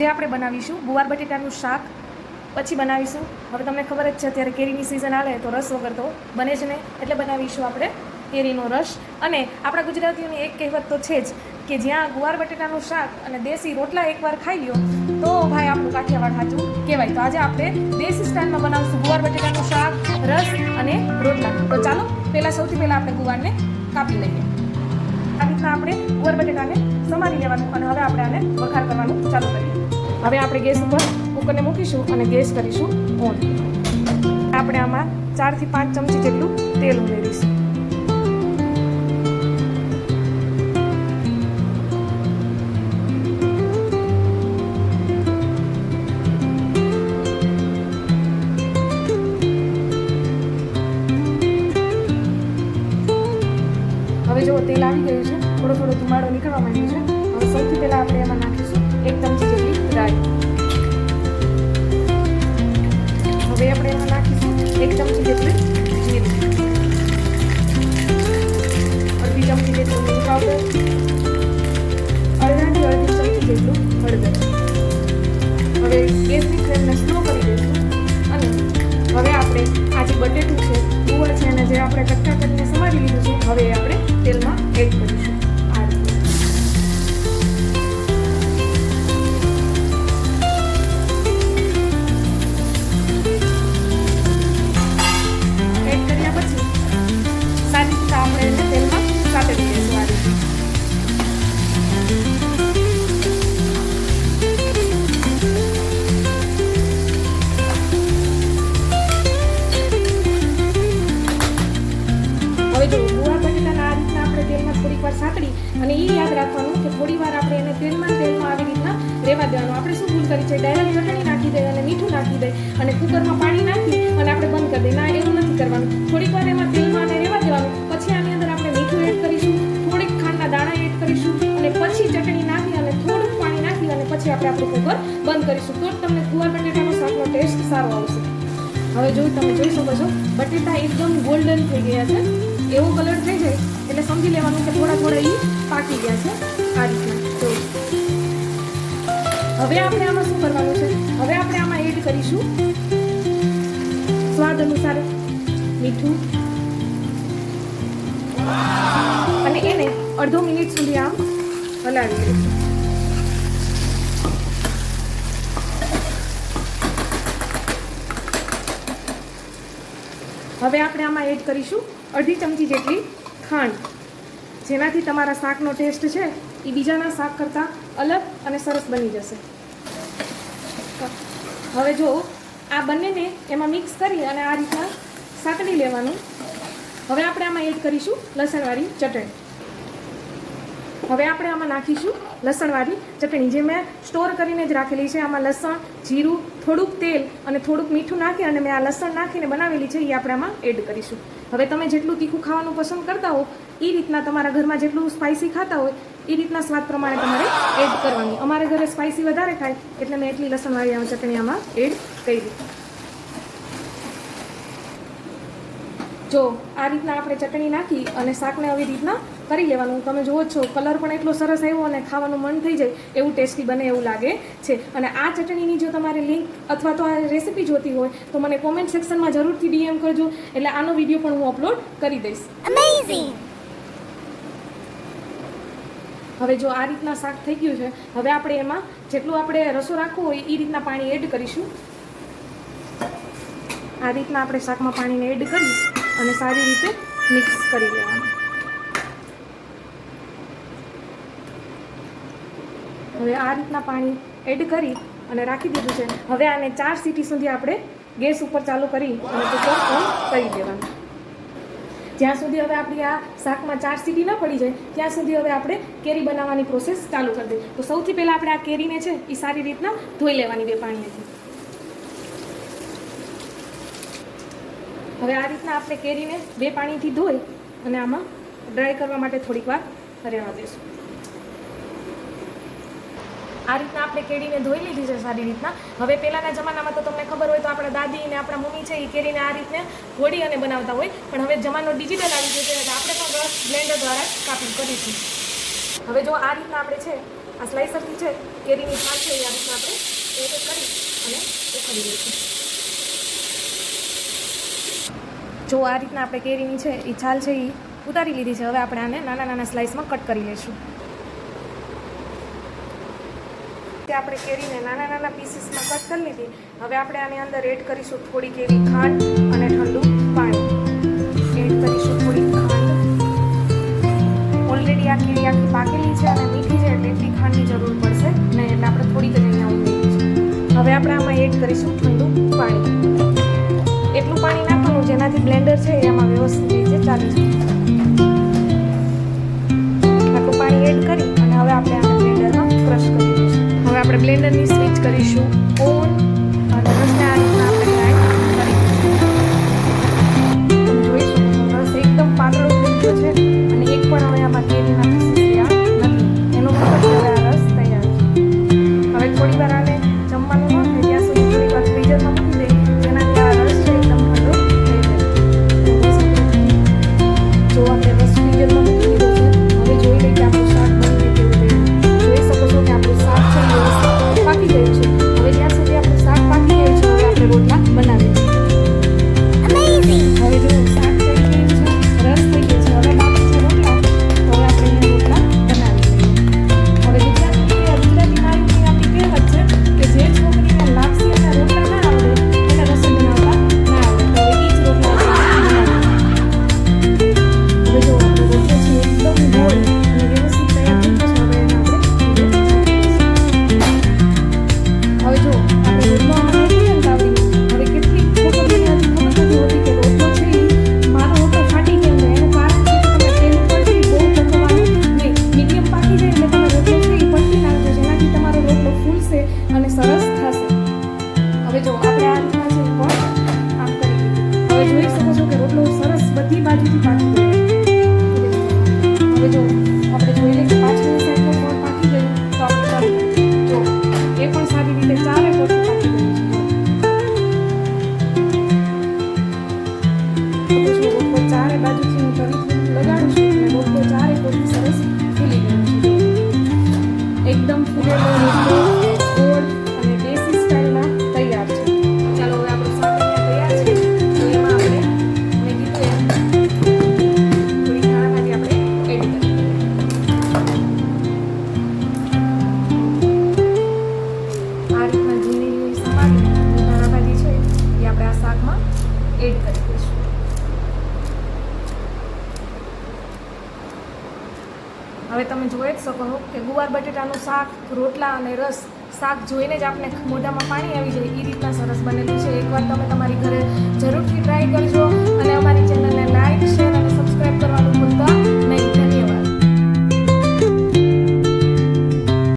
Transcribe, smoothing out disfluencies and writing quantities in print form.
આપણે બનાવીશું ગુવાર બટેટાનું શાક, પછી બનાવીશું. હવે તમને ખબર જ છે અત્યારે કેરીની સિઝન આવે તો રસ વગર તો બને જ નહીં, એટલે બનાવીશું આપણે કેરીનો રસ. અને આપણા ગુજરાતીઓની એક કહેવત તો છે જ કે જ્યાં ગુવાર બટેટાનું શાક અને દેશી રોટલા એકવાર ખાઈ લ્યો તો ભાઈ આપણું કાઠિયાવાડ સાચું કહેવાય. તો આજે આપણે દેશી સ્ટાઇલમાં બનાવીશું ગુવાર બટેટાનું શાક, રસ અને રોટલા. તો ચાલો સૌથી પહેલાં આપણે ગુવારને કાપી લઈએ. આ રીતના આપણે ગુવાર બટેટાને સમારી લેવાનું અને હવે આપણે આને વઘાર કરવાનું ચાલુ કરીએ. હવે આપણે ગેસ ઉપર કુકરને મૂકીશું અને ગેસ કરીશું ઓન. આપણે આમાં 4 થી 5 ચમચી જેટલું તેલ ઉમેરીશું. હવે જો તેલ આવી ગયું છે, થોડો થોડો ધુમાડો નીકળવા માંડ્યો છે. હવે સૌથી પહેલાં આપણે એમાં નાખીશું 1 ચમચી જેટલી રાઈ. હવે આપણે એમાં નાખીશું 1 ચમચી જેટલી જીરું, અડધી ચમચી જેટલું લીંબ પાવડર, અડધાથી અડધી ચમચી જેટલું હળદર. હવે ગેસની ફ્લેમને સ્લો કરી દઈશું અને હવે આપણે આ જે બટેટું છે, ગુવાર છે અને જે આપણે કટકા કરીને સમારી લીધું છે, હવે એ આપણે તેલમાં એડ કરીશું. આ રીતે એડ કર્યા પછી સારી રીતે આપણે એને તેલમાં સાતળી દઈશું. આ રીતે હવે જો ગુવાર બટેટાના આ રીતના આપણે તેલમાં થોડીક વાર સાતળી અને એ યાદ રાખવાનું કે થોડી વાર આપણે એને તેલમાં આવી રીતના રહેવા દેવાનું. આપણે શું ભૂલ કરી છે, ડાયરેક્ટ ચટણી નાખી દે અને મીઠું નાખી દે અને કુકરમાં પાણી નાખી અને આપણે બંધ કરી દઈએ. ના, એવું નથી કરવાનું. થોડીક વાર એમાં તેલમાં અને રહેવા દેવાનું. પછી આની અંદર આપણે મીઠું એડ કરીશું, થોડીક ખાંડના દાણા એડ કરીશું અને પછી ચટણી નાખી અને થોડુંક પાણી નાખી અને પછી આપણે આપણું કુકર બંધ કરીશું. તો જ તમને ગુવાર બટેટાનો શાકનો ટેસ્ટ સારો આવશે. હવે તમે જોઈ શકો છો બટેટા એકદમ ગોલ્ડન થઈ ગયા છે. એવો કલર થઈ જાય એટલે સમજી લેવાનું કે થોડા એ પાકી ગયા છે. આ રીતના જો. હવે આપણે આમાં શું કરવાનું છે, હવે આપણે આમાં એડ કરીશું સ્વાદ અનુસાર મીઠું અને એને અડધો મિનિટ સુધી આમ હલાવી દઈશું. હવે આપણે આમાં એડ કરીશું અડધી ચમચી જેટલી ખાંડ, જેનાથી તમારા શાકનો ટેસ્ટ છે એ બીજાના શાક કરતાં અલગ અને સરસ બની જશે. હવે જો આ બંનેને એમાં મિક્સ કરી અને આ રીતના સાતળી લેવાનું. હવે આપણે આમાં એડ કરીશું લસણવાળી ચટણી. હવે આપણે આમાં નાખીશું લસણવાળી ચટણી, જે મેં સ્ટોર કરીને જ રાખેલી છે. આમાં લસણ, જીરું, થોડુંક તેલ અને થોડુંક મીઠું નાખી અને મેં આ લસણ નાખીને બનાવેલી છે, એ આપણે આમાં એડ કરીશું. હવે તમે જેટલું તીખું ખાવાનું પસંદ કરતા હો એ રીતના તમારા ઘરમાં જેટલું સ્પાઇસી ખાતા હોય એ રીતના સ્વાદ પ્રમાણે તમારે એડ કરવાની. અમારે ઘરે સ્પાઇસી વધારે ખાય એટલે મેં એટલી લસણવાળી ચટણી આમાં એડ કરી. જો આ રીતના આપણે ચટણી નાખી અને શાકને આવી રીતના કરી લેવાનું. તમે જુઓ છો કલર પણ એટલો સરસ આવ્યો અને ખાવાનું મન થઈ જાય એવું ટેસ્ટી બને એવું લાગે છે. અને આ ચટણીની જો તમારે લિંક અથવા તો આ રેસીપી જોતી હોય તો મને કોમેન્ટ સેક્શનમાં જરૂરથી DM કરજો, એટલે આનો વિડીયો પણ હું અપલોડ કરી દઈશ. Amazing! હવે જો આ રીતના શાક થઈ ગયું છે, હવે આપણે એમાં જેટલું આપણે રસો રાખવું હોય એ રીતના પાણી એડ કરીશું. આ રીતના આપણે શાકમાં પાણીને એડ કરી અને સારી રીતે મિક્સ કરી લેવાનું. હવે આ રીતના પાણી એડ કરી અને રાખી દીધું છે. હવે આને 4 સીટી સુધી આપણે ગેસ ઉપર ચાલુ કરી અને કુકર ઓન કરી દેવાનું. જ્યાં સુધી હવે આપણી આ શાકમાં 4 સીટી ન પડી જાય ત્યાં સુધી હવે આપણે કેરી બનાવવાની પ્રોસેસ ચાલુ કરી દઈએ. તો સૌથી પહેલાં આપણે આ કેરીને છે એ સારી રીતના ધોઈ લેવાની 2 પાણીથી. હવે આ રીતના આપણે કેરીને 2 પાણીથી ધોઈ અને આમાં ડ્રાય કરવા માટે થોડીક વાર રહેવા દઈશું. આ રીતના આપણે કેરીને ધોઈ લીધી છે સારી રીતના. હવે પહેલાંના જમાનામાં તો તમને ખબર હોય તો આપણા દાદી અને આપણા મમ્મી છે એ કેરીને આ રીતને ઘોડી અને બનાવતા હોય, પણ હવે જમાનો ડિજિટલ આવી ગયો છે એટલે આપણે પણ રસ બ્લેન્ડર દ્વારા કાપી કરીશું. હવે જો આ રીતના આપણે છે આ સ્લાઇસરથી છે કેરીની છાલ છે એ આ રીતના આપણે એડ કરી અને ઉખડી દઈશું. જો આ રીતના આપણે કેરીની છે એ છાલ છે એ ઉતારી લીધી છે. હવે આપણે આને નાના નાના સ્લાઇસમાં કટ કરી લઈશું. તે આપણે કેરીને નાના નાના પીસીસમાં કટ કરી લીધી. હવે આપણે આની અંદર એડ કરીશું થોડીક એવી ખાંડ અને ઠંડુ પાણી. એડ કરીશું થોડીક ખાંડ. ઓલરેડી આ કેરી આખી પાકેલી છે અને મીઠી છે એટલે એટલી ખાંડની જરૂર પડશે ને, એટલે આપણે થોડીક જ અહીંયા ઉમેરી છે. હવે આપણે આમાં એડ કરીશું ઠંડુ પાણી. એટલું પાણી નાખવાનું જેનાથી બ્લેન્ડર છે એમાં વ્યવસ્થિત રીતે ચાલી જાય. આટલું પાણી એડ કરી અને હવે આપણે આને બ્લેન્ડરમાં ક્રશ કરી દઈશું. હવે આપણે બ્લેન્ડરની સ્વિચ કરીશું ઓન અને રસને આ રીતના આપણે ગ્રાઇન્ડ કરી દઈશું. તમે જોઈ શકો છો રસ એકદમ પાતળો થઈ ગયો છે અને એક પણ હવે આમાં કેરીના પીસીસ રહ્યા નથી. એનો મતલબ હવે આ રસ તૈયાર છે. હવે થોડી વાર આને જમવાનું ન થાય ત્યાં સુધી થોડી વાર ફ્રીઝરમાં મૂકી દઈએ, જેનાથી આ રસ છે એકદમ ઠંડો થઈ જાય. જો આપણે રસ ફ્રીઝરમાં મૂકી દીધો છે. હવે જોઈ લઈએ કે આપણું શાક બનીને કેવું થયું. જોઈ શકો છો કે આપણું શાક છે એ પાકી ગયું છે. હવે જ્યાં સુધી આપણું શાક પાકી ગયું છે હવે આપણે રોટલા બનાવીએ. હવે જો શાક થઈ ગયું છે, રસ થઈ ગયો છે, હવે બાકી છે રોટલા. તો હવે આપણે અહીંયા રોટલા બનાવી લઈએ. હવે ગુજરાતી થાળીની આપણી કહેવત છે કે જે છોકરીને લાપસી અને રોટલા ના આવડે એને રસોઈ બનાવતા ના આવડે. તો હવે એ જ રોટલા બનાવીએ. હવે જો આપણો રોટલો છે એકદમ ગોળ અને વ્યવસ્થિત તૈયાર થઈ ગયો છે. હવે એને આપણે હવે જો આપણે રોટલો આમાં નાખી છે ને તાવડીમાં. હવે કેટલીક છોકરીઓને ખબર નથી હોતી કે રોટલો છે એ મારો રોટલો ફાટી કેમ જાય. એનું કારણ છે કે તમે તેલ ઉપર છે એ બહુ પકવવાનું નહીં. મીડિયમ પાકી જાય એટલે તમે રોટલો છે એ પલટી નાખજો, જેનાથી તમારો રોટલો ફૂલશે અને સરસ થશે. હવે જો આપણે આ રીતના છે એ પણ આમ કરી દીધું. હવે જોઈ શકો છો કે રોટલો સરસ બધી બાજુથી પાકી ગયો. હવે જો આપણે જોઈ લઈએ કે પાછળની સાઈડનો પણ પાકી ગયું તો આપણે ચાલુ જો એ પણ સારી રીતે ચારે કોરથી પાકી ગયું છે. હવે જો રોટલો ચારે બાજુથી હું તવી લગાડું છું અને રોટલો ચારે કોરથી સરસ ફૂલી ગયો છે. એકદમ ફૂલેલો રોટલો ગોળ અને દેશી સ્ટાઇલમાં તૈયાર છે. ચાલો હવે આપણું શાક અહીંયા તૈયાર છે. તો એમાં આપણે મેં કીધું એમ થોડી ધાણા ભાજી આપણે એડ કરી દઈએ. આ રીતના ઝીણી ઝીણી સમારી ધાણા ભાજી છે એ આપણે આ શાકમાં એડ કરી દઈશું. હવે તમે જોઈ જ શકો છો કે ગુવાર બટેટાનું શાક, રોટલા અને રસ, શાક જોઈને જ આપણે મોઢામાં પાણી આવી જાય એ રીતના સરસ બનેલું છે. એકવાર તમે તમારી ઘરે જરૂરથી ટ્રાય કરજો.